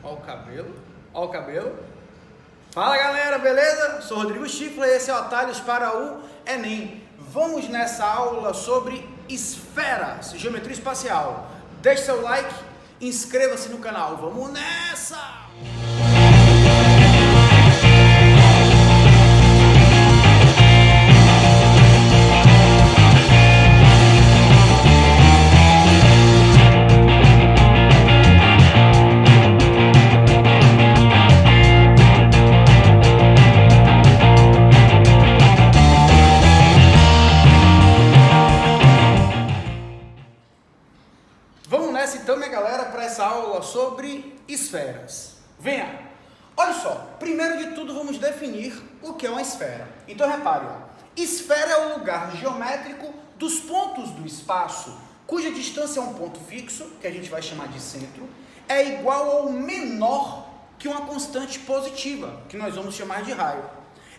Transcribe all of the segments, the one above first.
Ó o cabelo, ó o cabelo. Fala galera, beleza? Sou Rodrigo Stifler e esse é o Atalhos para o Enem. Vamos nessa aula sobre esferas, geometria espacial. Deixe seu like, inscreva-se no canal. Vamos nessa! Então, minha galera, para essa aula sobre esferas. Venha! Olha só, primeiro de tudo vamos definir o que é uma esfera. Então, repare, ó, esfera é o lugar geométrico dos pontos do espaço, cuja distância a um ponto fixo, que a gente vai chamar de centro, é igual ou menor que uma constante positiva, que nós vamos chamar de raio.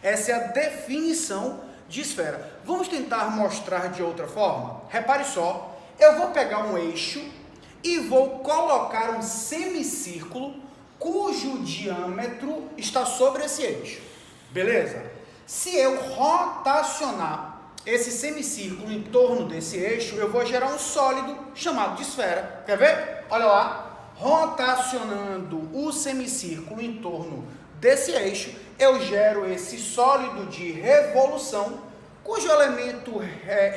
Essa é a definição de esfera. Vamos tentar mostrar de outra forma? Repare só, eu vou pegar um eixo e vou colocar um semicírculo cujo diâmetro está sobre esse eixo, beleza? Se eu rotacionar esse semicírculo em torno desse eixo, eu vou gerar um sólido chamado de esfera. Quer ver? Olha lá, rotacionando o semicírculo em torno desse eixo, eu gero esse sólido de revolução, cujo elemento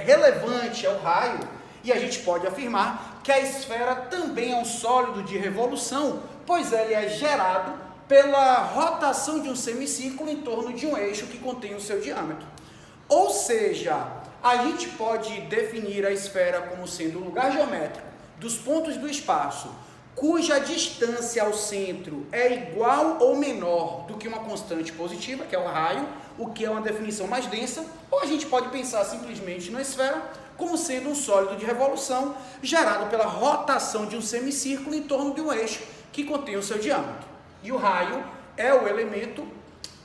relevante é o raio, e a gente pode afirmar que a esfera também é um sólido de revolução, pois ele é gerado pela rotação de um semicírculo em torno de um eixo que contém o seu diâmetro. Ou seja, a gente pode definir a esfera como sendo o lugar geométrico dos pontos do espaço, cuja distância ao centro é igual ou menor do que uma constante positiva, que é o raio, o que é uma definição mais densa, ou a gente pode pensar simplesmente na esfera como sendo um sólido de revolução gerado pela rotação de um semicírculo em torno de um eixo que contém o seu diâmetro. E o raio é o elemento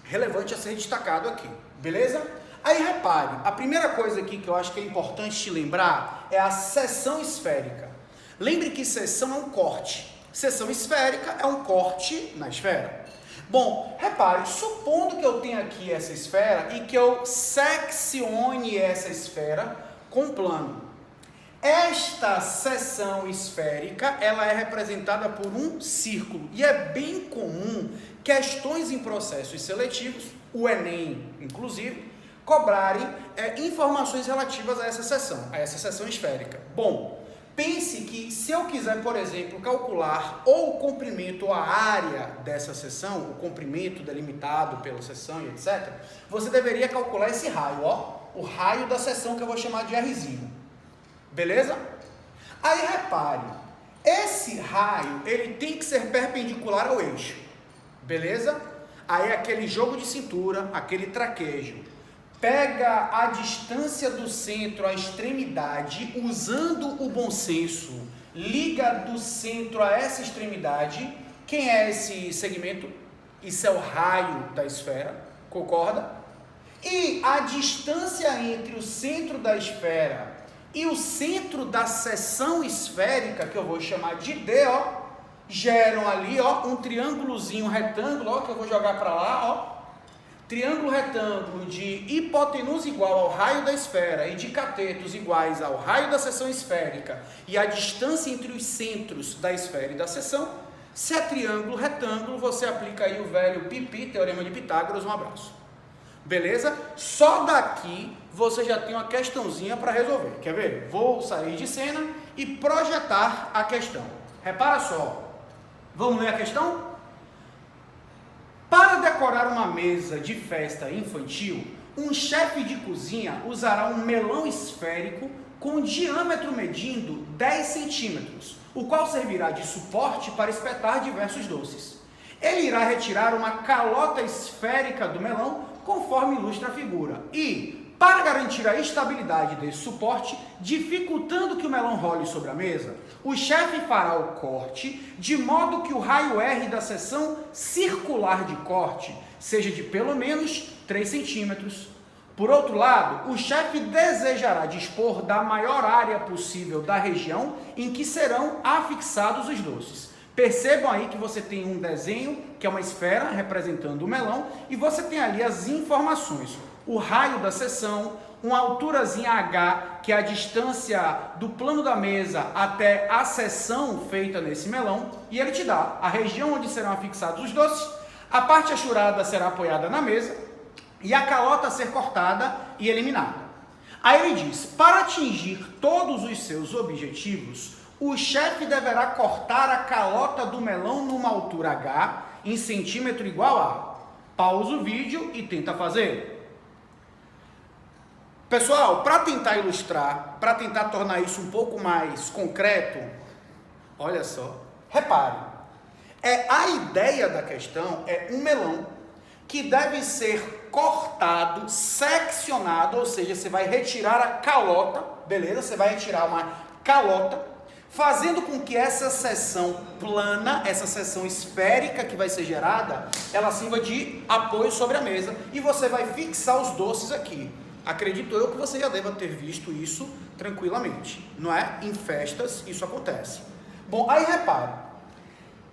relevante a ser destacado aqui, beleza? Aí repare, a primeira coisa aqui que eu acho que é importante te lembrar é a seção esférica. Lembre que seção é um corte. Seção esférica é um corte na esfera. Bom, repare, supondo que eu tenha aqui essa esfera e que eu seccione essa esfera com plano. Esta seção esférica, ela é representada por um círculo. E é bem comum questões em processos seletivos, o Enem inclusive, cobrarem informações relativas a essa seção esférica. Bom, pense que se eu quiser, por exemplo, calcular ou o comprimento ou a área dessa seção, o comprimento delimitado pela seção e etc., você deveria calcular esse raio, ó, o raio da seção que eu vou chamar de Rzinho. Beleza? Aí repare, esse raio, ele tem que ser perpendicular ao eixo. Beleza? Aí aquele jogo de cintura, aquele traquejo. Pega a distância do centro à extremidade, usando o bom senso, liga do centro a essa extremidade. Quem é esse segmento? Isso é o raio da esfera, concorda? E a distância entre o centro da esfera e o centro da seção esférica, que eu vou chamar de D, ó, geram ali, ó, um triângulozinho retângulo, ó, que eu vou jogar para lá, ó. Triângulo retângulo de hipotenusa igual ao raio da esfera e de catetos iguais ao raio da seção esférica e a distância entre os centros da esfera e da seção. Se é triângulo retângulo, você aplica aí o velho Pipi, teorema de Pitágoras. Um abraço. Beleza? Só daqui você já tem uma questãozinha para resolver. Quer ver? Vou sair de cena e projetar a questão. Repara só. Vamos ler a questão? Para decorar uma mesa de festa infantil, um chefe de cozinha usará um melão esférico com diâmetro medindo 10 centímetros, o qual servirá de suporte para espetar diversos doces. Ele irá retirar uma calota esférica do melão, conforme ilustra a figura, e, para garantir a estabilidade desse suporte, dificultando que o melão role sobre a mesa, o chefe fará o corte de modo que o raio R da seção circular de corte seja de pelo menos 3 centímetros. Por outro lado, o chefe desejará dispor da maior área possível da região em que serão afixados os doces, Percebam aí que você tem um desenho, que é uma esfera representando o melão, e você tem ali as informações. O raio da seção, uma alturazinha H, que é a distância do plano da mesa até a seção feita nesse melão, e ele te dá a região onde serão afixados os doces, a parte achurada será apoiada na mesa, e a calota a ser cortada e eliminada. Aí ele diz, para atingir todos os seus objetivos, o chefe deverá cortar a calota do melão numa altura H em centímetro igual a... Pausa o vídeo e tenta fazer. Pessoal, para tentar ilustrar, para tentar tornar isso um pouco mais concreto, olha só, repare, a ideia da questão é um melão que deve ser cortado, seccionado, ou seja, você vai retirar a calota, beleza? Você vai retirar uma calota, fazendo com que essa seção plana, essa seção esférica que vai ser gerada, ela sirva de apoio sobre a mesa e você vai fixar os doces aqui. Acredito eu que você já deva ter visto isso tranquilamente, não é? Em festas isso acontece. Bom, aí repare,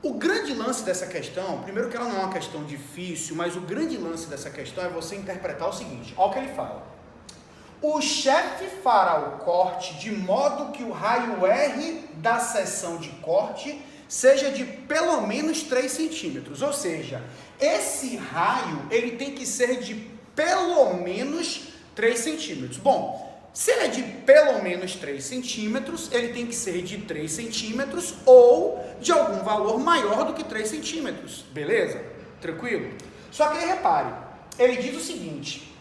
o grande lance dessa questão, primeiro que ela não é uma questão difícil, mas o grande lance dessa questão é você interpretar o seguinte, olha o que ele fala. O chefe fará o corte de modo que o raio R da seção de corte seja de pelo menos 3 centímetros. Ou seja, esse raio ele tem que ser de pelo menos 3 centímetros. Bom, se ele é de pelo menos 3 centímetros, ele tem que ser de 3 centímetros ou de algum valor maior do que 3 centímetros. Beleza? Tranquilo? Só que aí repare, ele diz o seguinte...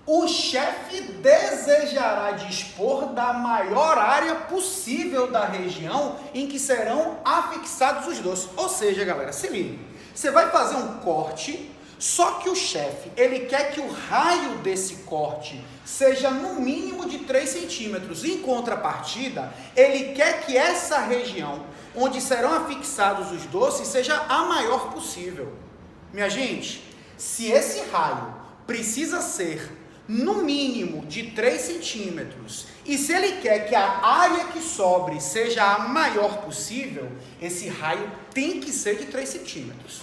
O chefe desejará dispor da maior área possível da região em que serão afixados os doces. Ou seja, galera, se liga. Você vai fazer um corte, só que o chefe, ele quer que o raio desse corte seja no mínimo de 3 centímetros. Em contrapartida, ele quer que essa região onde serão afixados os doces seja a maior possível. Minha gente, se esse raio precisa ser no mínimo de 3 centímetros, e se ele quer que a área que sobre seja a maior possível, esse raio tem que ser de 3 centímetros.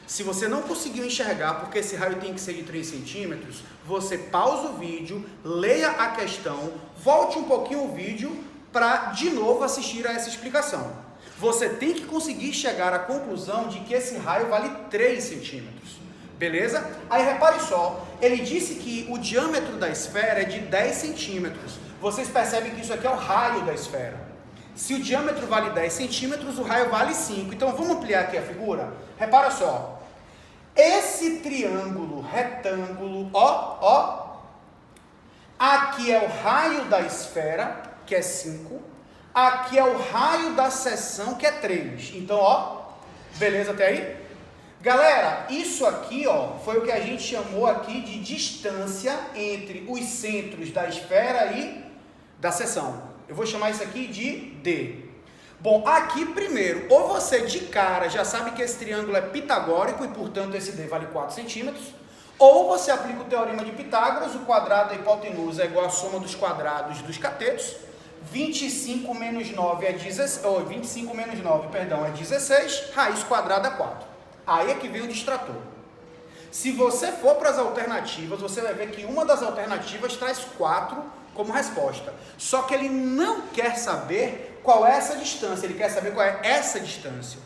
Se você não conseguiu enxergar porque esse raio tem que ser de 3 centímetros, você pausa o vídeo, leia a questão, volte um pouquinho o vídeo para de novo assistir a essa explicação. Você tem que conseguir chegar à conclusão de que esse raio vale 3 centímetros. Beleza? Aí repare só, ele disse que o diâmetro da esfera é de 10 centímetros. Vocês percebem que isso aqui é o raio da esfera. Se o diâmetro vale 10 centímetros, o raio vale 5. Então vamos ampliar aqui a figura? Repara só, esse triângulo retângulo, aqui é o raio da esfera, que é 5. Aqui é o raio da seção, que é 3. Então, beleza até aí? Galera, isso aqui, foi o que a gente chamou aqui de distância entre os centros da esfera e da seção. Eu vou chamar isso aqui de D. Bom, aqui primeiro, ou você de cara já sabe que esse triângulo é pitagórico e, portanto, esse D vale 4 centímetros, ou você aplica o teorema de Pitágoras, o quadrado da hipotenusa é igual à soma dos quadrados dos catetos. 25 menos 9 é 16, 25 menos 9, perdão, é 16, raiz quadrada é 4. Aí é que vem o distrator. Se você for para as alternativas, você vai ver que uma das alternativas traz 4 como resposta. Só que ele não quer saber qual é essa distância, ele quer saber qual é essa distância.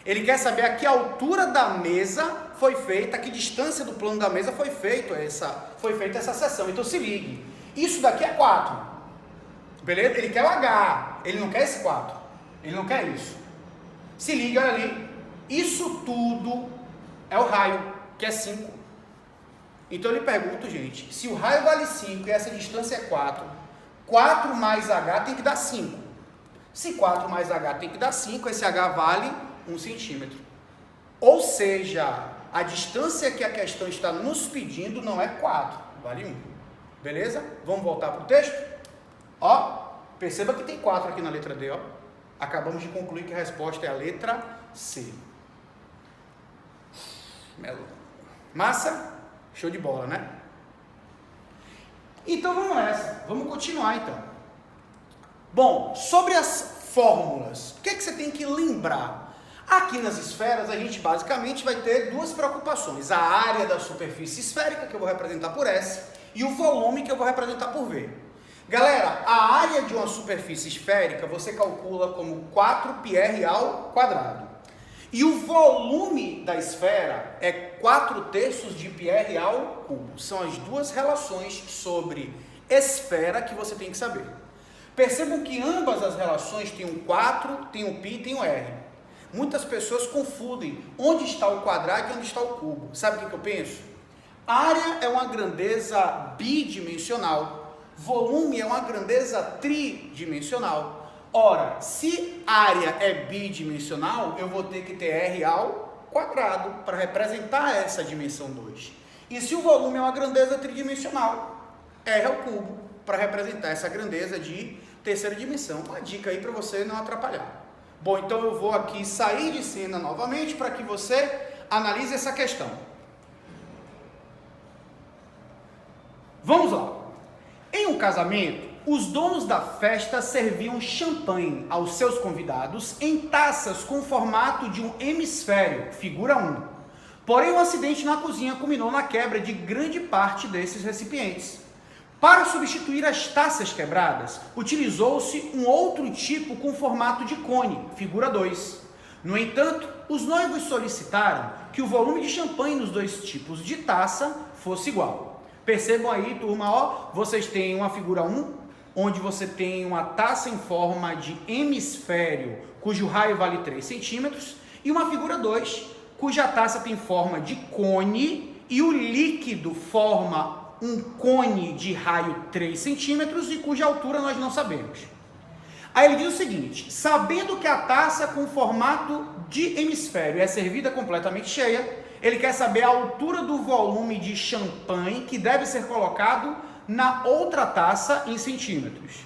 Ele quer saber a que altura da mesa foi feita, a que distância do plano da mesa foi feita essa seção. Então se ligue, isso daqui é 4. Beleza? Ele quer o H, ele não quer esse 4. Ele não quer isso. Se liga, olha ali. Isso tudo é o raio, que é 5. Então eu lhe pergunto, gente, se o raio vale 5 e essa distância é 4, 4 mais H tem que dar 5. Se 4 mais H tem que dar 5, esse H vale 1 centímetro. Ou seja, a distância que a questão está nos pedindo não é 4, vale 1. Beleza? Vamos voltar para o texto? Perceba que tem 4 aqui na letra D, Acabamos de concluir que a resposta é a letra C. Massa? Show de bola, né? Então vamos nessa, vamos continuar então. Bom, sobre as fórmulas, o que é que você tem que lembrar? Aqui nas esferas, a gente basicamente vai ter duas preocupações. A área da superfície esférica, que eu vou representar por S, e o volume, que eu vou representar por V. Galera, a área de uma superfície esférica você calcula como 4πr ao quadrado. E o volume da esfera é 4/3 de πr ao cubo. São as duas relações sobre esfera que você tem que saber. Percebam que ambas as relações têm um 4, tem um π e tem um r. Muitas pessoas confundem onde está o quadrado e onde está o cubo. Sabe o que eu penso? Área é uma grandeza bidimensional. Volume é uma grandeza tridimensional. Ora, se área é bidimensional, eu vou ter que ter r ao quadrado para representar essa dimensão 2. E se o volume é uma grandeza tridimensional, r ao cubo para representar essa grandeza de terceira dimensão. Uma dica aí para você não atrapalhar. Bom, então eu vou aqui sair de cena novamente para que você analise essa questão. Vamos lá. Em um casamento, os donos da festa serviam champanhe aos seus convidados em taças com o formato de um hemisfério, figura 1. Porém, um acidente na cozinha culminou na quebra de grande parte desses recipientes. Para substituir as taças quebradas, utilizou-se um outro tipo com formato de cone, figura 2. No entanto, os noivos solicitaram que o volume de champanhe nos dois tipos de taça fosse igual. Percebam aí, turma, ó, vocês têm uma figura 1, onde você tem uma taça em forma de hemisfério, cujo raio vale 3 centímetros, e uma figura 2, cuja taça tem forma de cone e o líquido forma um cone de raio 3 centímetros e cuja altura nós não sabemos. Aí ele diz o seguinte: sabendo que a taça com formato de hemisfério é servida completamente cheia, ele quer saber a altura do volume de champanhe que deve ser colocado na outra taça em centímetros.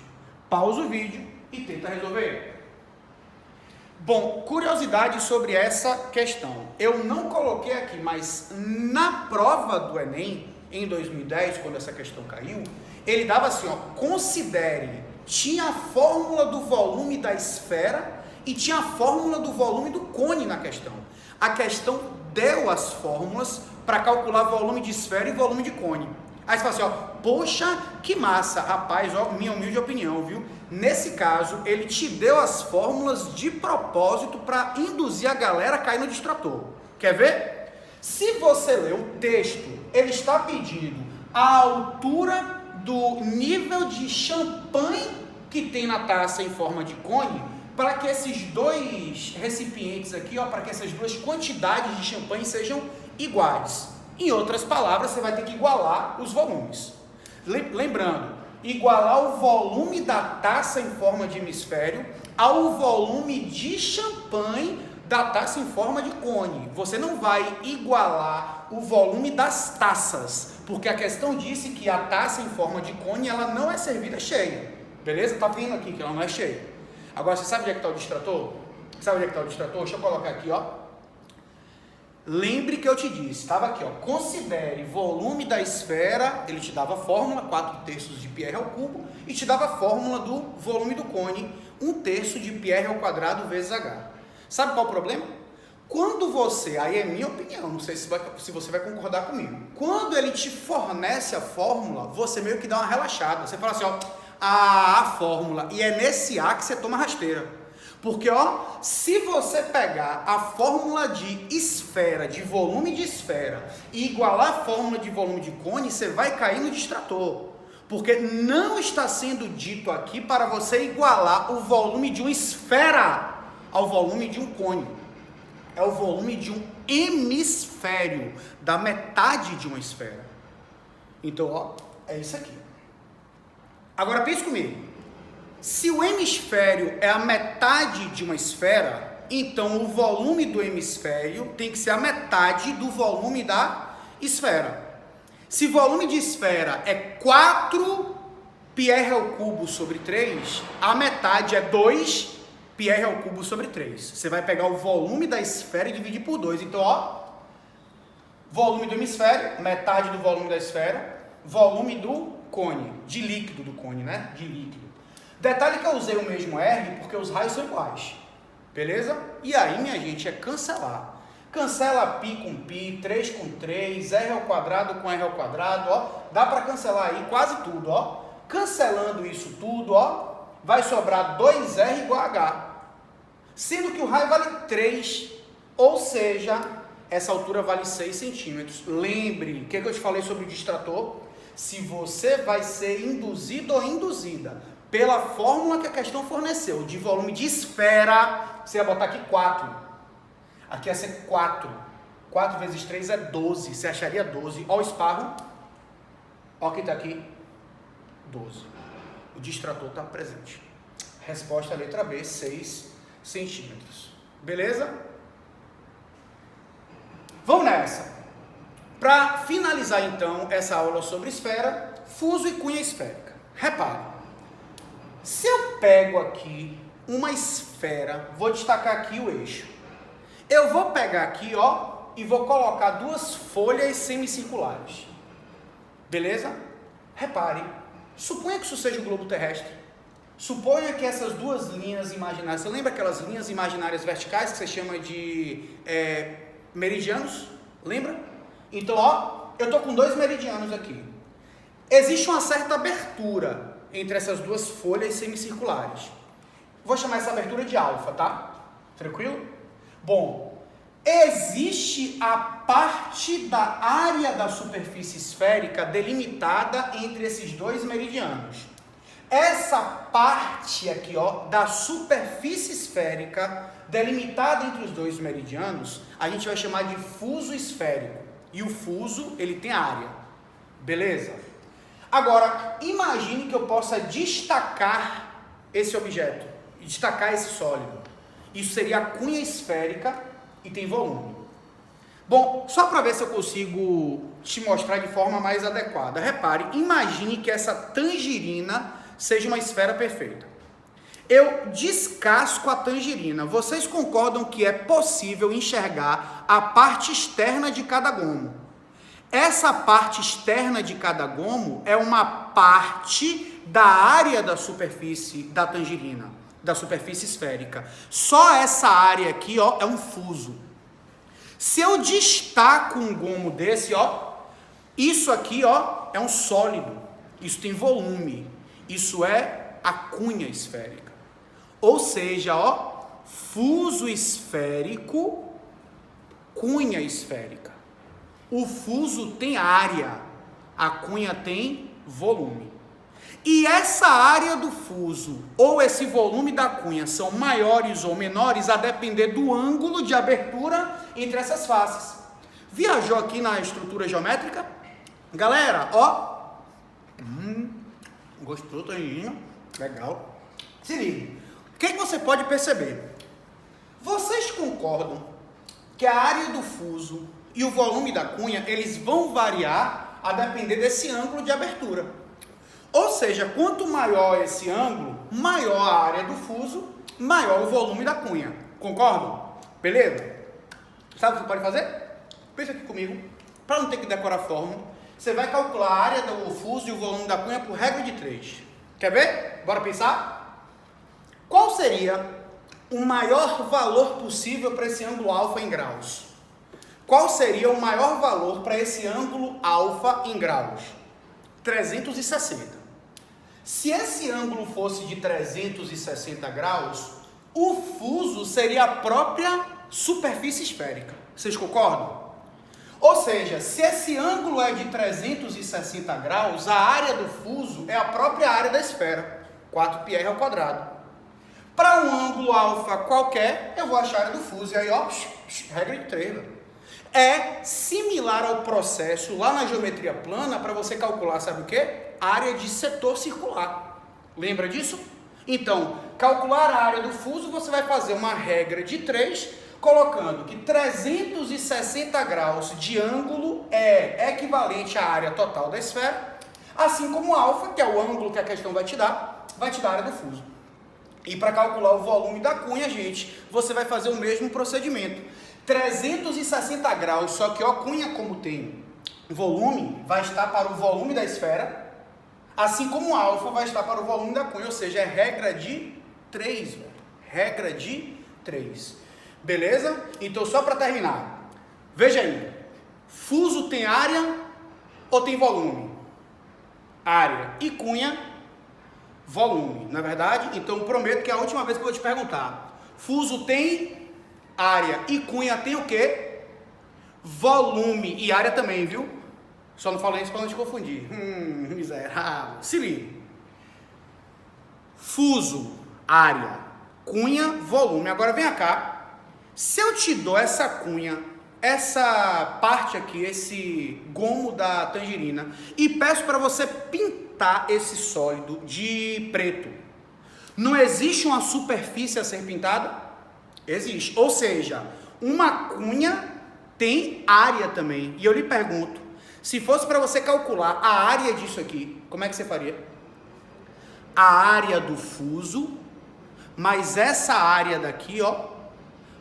Pausa o vídeo e tenta resolver. Bom, curiosidade sobre essa questão. Eu não coloquei aqui, mas na prova do Enem, em 2010, quando essa questão caiu, ele dava assim, ó, considere, tinha a fórmula do volume da esfera e tinha a fórmula do volume do cone na questão. A questão deu as fórmulas para calcular volume de esfera e volume de cone. Aí você fala assim, ó, poxa, que massa, rapaz, ó, minha humilde opinião, viu? Nesse caso, ele te deu as fórmulas de propósito para induzir a galera a cair no distrator. Quer ver? Se você ler o texto, ele está pedindo a altura do nível de champanhe que tem na taça em forma de cone, para que esses dois recipientes aqui, ó, para que essas duas quantidades de champanhe sejam iguais. Em outras palavras, você vai ter que igualar os volumes. Lembrando, igualar o volume da taça em forma de hemisfério ao volume de champanhe da taça em forma de cone. Você não vai igualar o volume das taças, porque a questão disse que a taça em forma de cone, ela não é servida cheia. Beleza? Tá vendo aqui que ela não é cheia. Agora, você sabe onde é que está o distrator? Sabe onde é que está o distrator? Deixa eu colocar aqui, ó. Lembre que eu te disse, estava aqui, ó. Considere volume da esfera, ele te dava a fórmula, 4/3 de πr ao cubo, e te dava a fórmula do volume do cone, 1/3 de πr ao quadrado vezes h. Sabe qual é o problema? Quando você, aí é minha opinião, não sei se você vai concordar comigo, quando ele te fornece a fórmula, você meio que dá uma relaxada, você fala assim, ó, a fórmula, e é nesse A que você toma rasteira, porque ó, se você pegar a fórmula de esfera, de volume de esfera, e igualar a fórmula de volume de cone, você vai cair no distrator, porque não está sendo dito aqui para você igualar o volume de uma esfera ao volume de um cone. É o volume de um hemisfério, da metade de uma esfera. Então, ó, é isso aqui. Agora pense comigo. Se o hemisfério é a metade de uma esfera, então o volume do hemisfério tem que ser a metade do volume da esfera. Se volume de esfera é 4πr ao cubo sobre 3, a metade é 2πr ao cubo sobre 3. Você vai pegar o volume da esfera e dividir por 2. Então, ó, volume do hemisfério, metade do volume da esfera, volume do cone, de líquido do cone, né? De líquido. Detalhe que eu usei o mesmo R porque os raios são iguais. Beleza? E aí, minha gente, é cancelar. Cancela π com π, 3 com 3, r ao quadrado com r ao quadrado, ó. Dá para cancelar aí quase tudo, ó. Cancelando isso tudo, ó, vai sobrar 2r igual a h. Sendo que o raio vale 3, ou seja, essa altura vale 6 centímetros. Lembre, o que eu te falei sobre o distrator? Se você vai ser induzido ou induzida pela fórmula que a questão forneceu, de volume de esfera, você ia botar aqui 4. Aqui ia ser 4. 4 vezes 3 é 12. Você acharia 12. Olha o esparro. Olha quem está aqui. 12. O distrator está presente. Resposta letra B, 6 centímetros. Beleza? Vamos nessa. Para finalizar então essa aula sobre esfera, fuso e cunha esférica. Repare. Se eu pego aqui uma esfera, vou destacar aqui o eixo. Eu vou pegar aqui, ó, e vou colocar duas folhas semicirculares. Beleza? Repare, suponha que isso seja o globo terrestre. Suponha que essas duas linhas imaginárias, você lembra aquelas linhas imaginárias verticais que você chama de meridianos? Lembra? Então, ó, eu estou com 2 meridianos aqui. Existe uma certa abertura entre essas duas folhas semicirculares. Vou chamar essa abertura de alfa, tá? Tranquilo? Bom, existe a parte da área da superfície esférica delimitada entre esses 2 meridianos. Essa parte aqui, ó, da superfície esférica delimitada entre os 2 meridianos, a gente vai chamar de fuso esférico. E o fuso, ele tem área. Beleza? Agora, imagine que eu possa destacar esse objeto, destacar esse sólido. Isso seria a cunha esférica e tem volume. Bom, só para ver se eu consigo te mostrar de forma mais adequada. Repare, imagine que essa tangerina seja uma esfera perfeita. Eu descasco a tangerina. Vocês concordam que é possível enxergar a parte externa de cada gomo? Essa parte externa de cada gomo é uma parte da área da superfície da tangerina, da superfície esférica. Só essa área aqui, ó, é um fuso. Se eu destaco um gomo desse, ó, isso aqui, ó, é um sólido. Isso tem volume. Isso é a cunha esférica. Ou seja, ó, fuso esférico, cunha esférica. O fuso tem área, a cunha tem volume. E essa área do fuso ou esse volume da cunha são maiores ou menores a depender do ângulo de abertura entre essas faces. Viajou aqui na estrutura geométrica? Galera, ó. Gostou, Toninho? Legal. Se liga. O que você pode perceber? Vocês concordam que a área do fuso e o volume da cunha, eles vão variar a depender desse ângulo de abertura. Ou seja, quanto maior esse ângulo, maior a área do fuso, maior o volume da cunha. Concordam? Beleza? Sabe o que você pode fazer? Pensa aqui comigo. Para não ter que decorar a fórmula, você vai calcular a área do fuso e o volume da cunha por regra de 3. Quer ver? Bora pensar? Qual seria o maior valor possível para esse ângulo alfa em graus? Qual seria o maior valor para esse ângulo alfa em graus? 360. Se esse ângulo fosse de 360 graus, o fuso seria a própria superfície esférica. Vocês concordam? Ou seja, se esse ângulo é de 360 graus, a área do fuso é a própria área da esfera, 4πr ao quadrado. Para um ângulo alfa qualquer, eu vou achar a área do fuso. E aí, ó, regra de 3, velho. É similar ao processo lá na geometria plana para você calcular, sabe o quê? Área de setor circular. Lembra disso? Então, calcular a área do fuso, você vai fazer uma regra de 3, colocando que 360 graus de ângulo é equivalente à área total da esfera, assim como alfa, que é o ângulo que a questão vai te dar a área do fuso. E para calcular o volume da cunha, gente, você vai fazer o mesmo procedimento. 360 graus, só que a cunha, como tem volume, vai estar para o volume da esfera, assim como alfa vai estar para o volume da cunha, ou seja, é regra de 3, velho. Regra de 3. Beleza? Então, só para terminar. Veja aí. Fuso tem área ou tem volume? Área. E cunha, volume. Não é verdade? Então, prometo que é a última vez que eu vou te perguntar. Fuso tem área e cunha tem o quê? Volume. E área também, viu? Só não falei isso para não te confundir. Miserável. Se liga. Fuso, área, cunha, volume. Agora vem cá. Se eu te dou essa cunha, essa parte aqui, esse gomo da tangerina, e peço para você pintar esse sólido de preto, não existe uma superfície a ser pintada? Existe. Ou seja, uma cunha tem área também. E eu lhe pergunto, se fosse para você calcular a área disso aqui, como é que você faria? A área do fuso, mais essa área daqui, ó,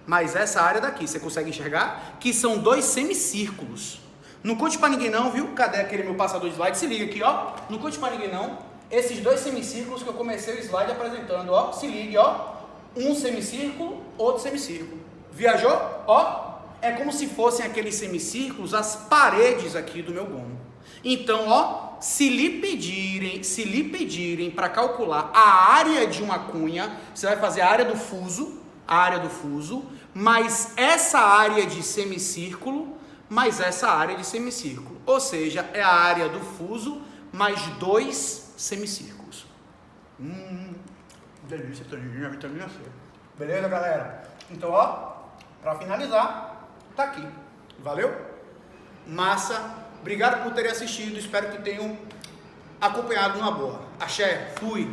mais essa área daqui, você consegue enxergar? Que são 2 semicírculos. Não conte para ninguém não, viu? Cadê aquele meu passador de slide? Se liga aqui, ó. Não conte para ninguém não. Esses 2 semicírculos que eu comecei o slide apresentando, ó. Se ligue, ó. Um semicírculo, outro semicírculo. Viajou? Ó. É como se fossem aqueles semicírculos, as paredes aqui do meu gomo. Então, ó, se lhe pedirem para calcular a área de uma cunha, você vai fazer a área do fuso, mais essa área de semicírculo, mais essa área de semicírculo. Ou seja, é a área do fuso mais 2 semicírculos. Delícia, vitamina C. Beleza, galera? Então, ó, para finalizar, tá aqui. Valeu? Massa. Obrigado por terem assistido. Espero que tenham acompanhado numa boa. Axé, fui.